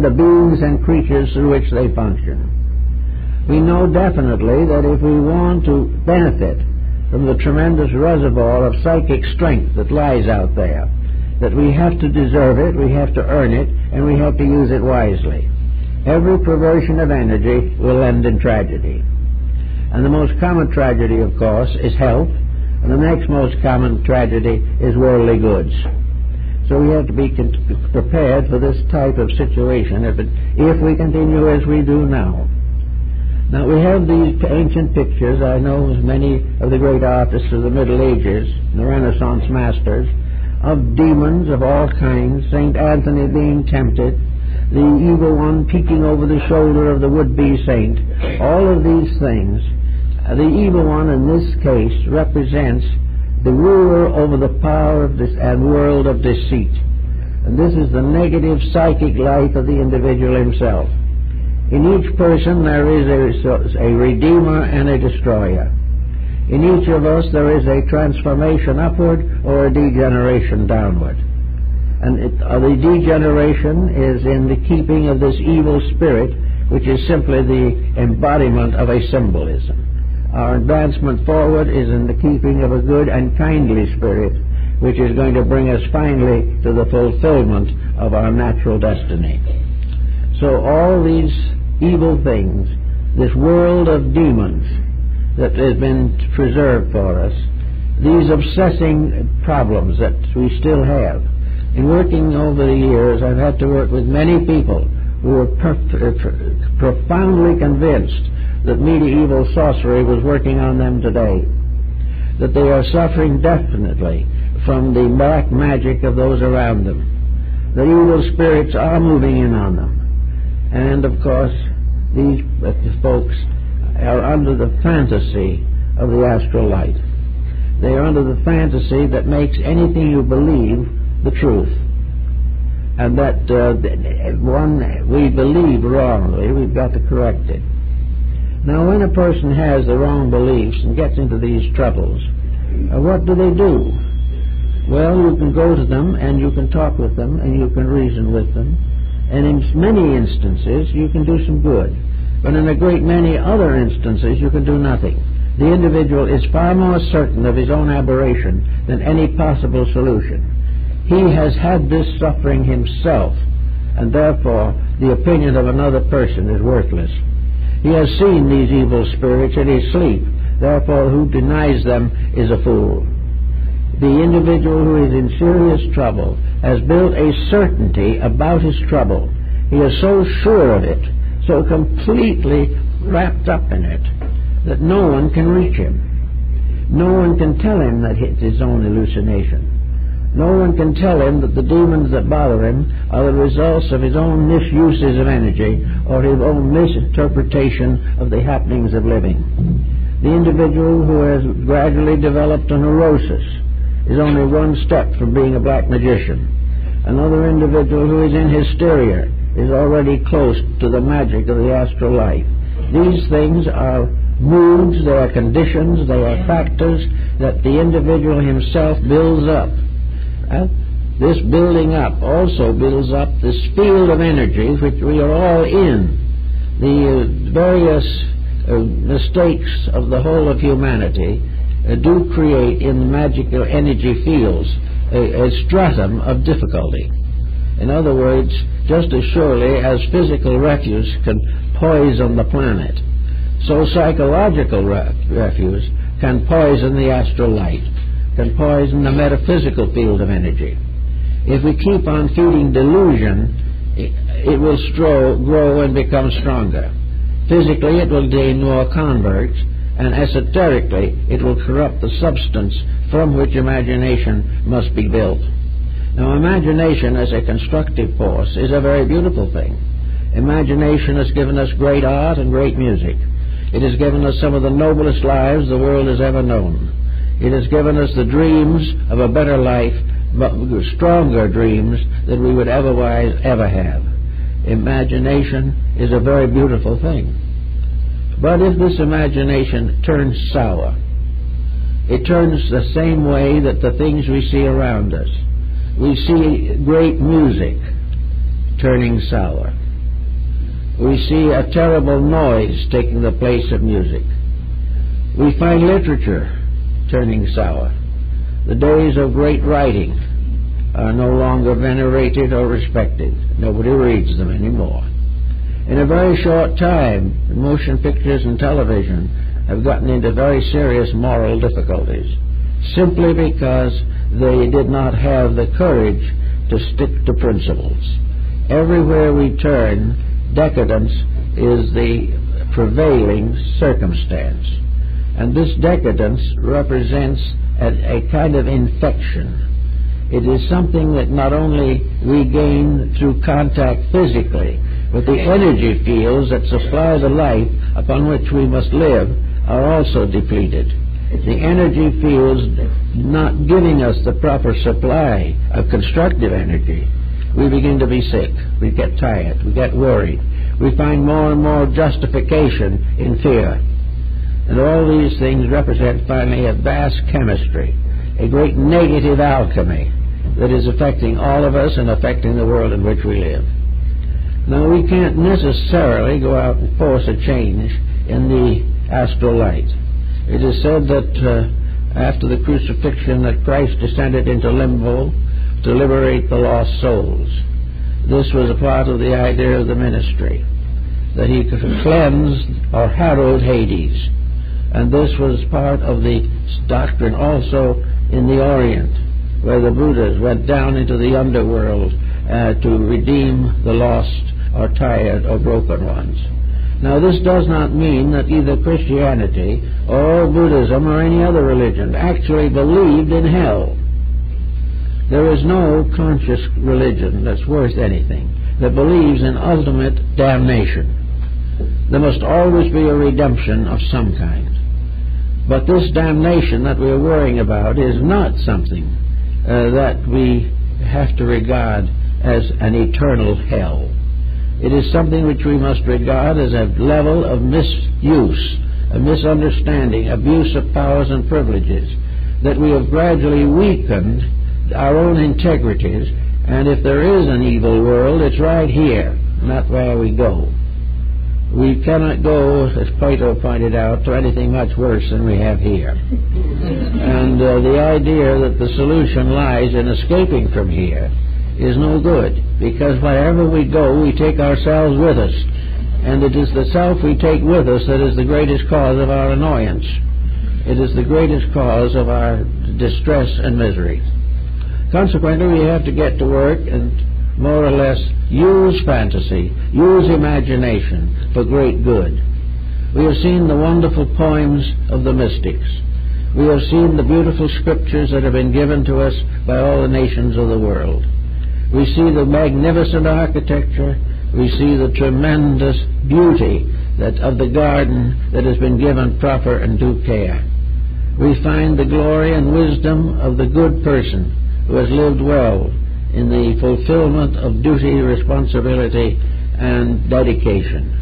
the beings and creatures through which they function. We know definitely that if we want to benefit from the tremendous reservoir of psychic strength that lies out there, that we have to deserve it, we have to earn it, and we have to use it wisely. Every perversion of energy will end in tragedy. And the most common tragedy, of course, is health, and the next most common tragedy is worldly goods. So we have to be prepared for this type of situation if we continue as we do now. Now we have these ancient pictures. I know many of the great artists of the Middle Ages, the Renaissance masters, of demons of all kinds, St. Anthony being tempted, the evil one peeking over the shoulder of the would-be saint. All of these things, the evil one in this case represents the ruler over the power of this and world of deceit. And this is the negative psychic life of the individual himself. In each person there is a redeemer and a destroyer. In each of us there is a transformation upward or a degeneration downward. And the degeneration is in the keeping of this evil spirit, which is simply the embodiment of a symbolism. Our advancement forward is in the keeping of a good and kindly spirit, which is going to bring us finally to the fulfillment of our natural destiny. So all these evil things, this world of demons that has been preserved for us, these obsessing problems that we still have. In working over the years, I've had to work with many people who were profoundly convinced that medieval sorcery was working on them today, that they are suffering definitely from the black magic of those around them, that evil spirits are moving in on them. And of course, these folks are under the fantasy of the astral light. They are under the fantasy that makes anything you believe the truth. And that we believe wrongly, we've got to correct it. Now, when a person has the wrong beliefs and gets into these troubles, what do? Well, you can go to them and you can talk with them and you can reason with them. And in many instances, you can do some good. But in a great many other instances, you can do nothing. The individual is far more certain of his own aberration than any possible solution. He has had this suffering himself, and therefore the opinion of another person is worthless. He has seen these evil spirits in his sleep, therefore who denies them is a fool. The individual who is in serious trouble has built a certainty about his trouble. He is so sure of it, so completely wrapped up in it, that no one can reach him. No one can tell him that it's his own hallucination. No one can tell him that the demons that bother him are the results of his own misuses of energy or his own misinterpretation of the happenings of living. The individual who has gradually developed a neurosis is only one step from being a black magician. Another individual who is in hysteria is already close to the magic of the astral life. These things are moods, they are conditions, they are factors that the individual himself builds up. This building up also builds up this field of energies which we are all in. The various mistakes of the whole of humanity do create in the magical energy fields a stratum of difficulty. In other words, just as surely as physical refuse can poison the planet, so psychological refuse can poison the astral light, can poison the metaphysical field of energy. If we keep on feeding delusion, it will grow and become stronger. Physically, it will gain more converts, and esoterically, it will corrupt the substance from which imagination must be built. Now, imagination as a constructive force is a very beautiful thing. Imagination has given us great art and great music. It has given us some of the noblest lives the world has ever known. It has given us the dreams of a better life, but stronger dreams than we would otherwise ever have. Imagination is a very beautiful thing. But if this imagination turns sour, it turns the same way that the things we see around us. We see great music turning sour. We see a terrible noise taking the place of music. We find literature turning sour. The days of great writing are no longer venerated or respected. Nobody reads them anymore. In a very short time, motion pictures and television have gotten into very serious moral difficulties, simply because they did not have the courage to stick to principles. Everywhere we turn, decadence is the prevailing circumstance. And this decadence represents a kind of infection. It is something that not only we gain through contact physically, but the energy fields that supply the life upon which we must live are also depleted. The energy fields not giving us the proper supply of constructive energy. We begin to be sick, we get tired, we get worried. We find more and more justification in fear. And all these things represent finally a vast chemistry, a great negative alchemy that is affecting all of us and affecting the world in which we live. Now, we can't necessarily go out and force a change in the astral light. It is said that after the crucifixion that Christ descended into limbo to liberate the lost souls. This was a part of the idea of the ministry, that he could cleanse or harrowed Hades. And this was part of the doctrine also in the Orient, where the Buddhas went down into the underworld to redeem the lost or tired or broken ones. Now, this does not mean that either Christianity or Buddhism or any other religion actually believed in hell. There is no conscious religion that's worth anything that believes in ultimate damnation. There must always be a redemption of some kind. But this damnation that we are worrying about is not something that we have to regard as an eternal hell. It is something which we must regard as a level of misuse, a misunderstanding, abuse of powers and privileges, that we have gradually weakened our own integrities, and if there is an evil world, it's right here, not where we go. We cannot go, as Plato pointed out, to anything much worse than we have here. And the idea that the solution lies in escaping from here is no good, because wherever we go, we take ourselves with us. And it is the self we take with us that is the greatest cause of our annoyance. It is the greatest cause of our distress and misery. Consequently, we have to get to work and more or less use fantasy, use imagination for great good. We have seen the wonderful poems of the mystics. We have seen the beautiful scriptures that have been given to us by all the nations of the world. We see the magnificent architecture. We see the tremendous beauty of the garden that has been given proper and due care. We find the glory and wisdom of the good person who has lived well in the fulfillment of duty, responsibility, and dedication.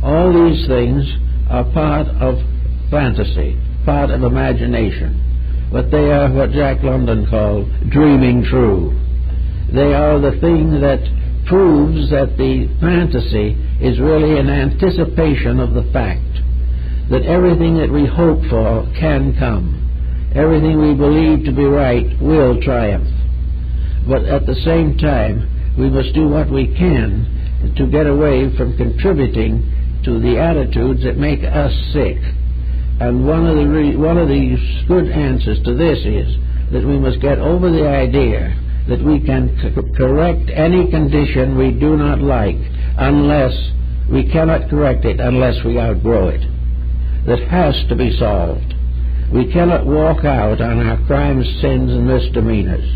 All these things are part of fantasy, part of imagination, but they are what Jack London called dreaming true. They are the thing that proves that the fantasy is really an anticipation of the fact that everything that we hope for can come. Everything we believe to be right will triumph. But at the same time, we must do what we can to get away from contributing to the attitudes that make us sick. And one of the good answers to this is that we must get over the idea that we can correct any condition we do not like unless we cannot correct it unless we outgrow it. That has to be solved. We cannot walk out on our crimes, sins, and misdemeanors.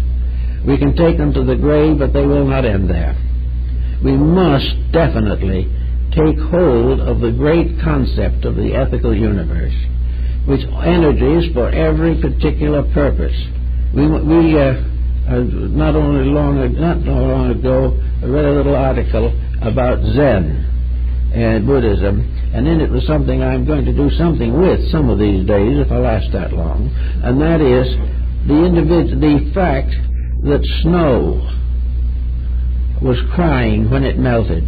We can take them to the grave, but they will not end there. We must definitely take hold of the great concept of the ethical universe, which energies for every particular purpose. Not long ago, I read a little article about Zen and Buddhism, and in it was something I'm going to do something with some of these days if I last that long, and that is the fact that snow was crying when it melted.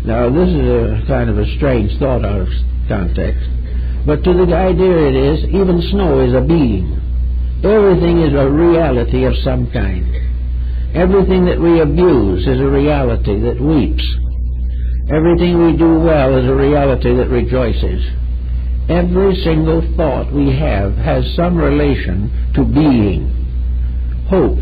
Now, this is a kind of a strange thought out of context, but to the idea it is, even snow is a being. Everything is a reality of some kind. Everything that we abuse is a reality that weeps. Everything we do well is a reality that rejoices. Every single thought we have has some relation to being. Hope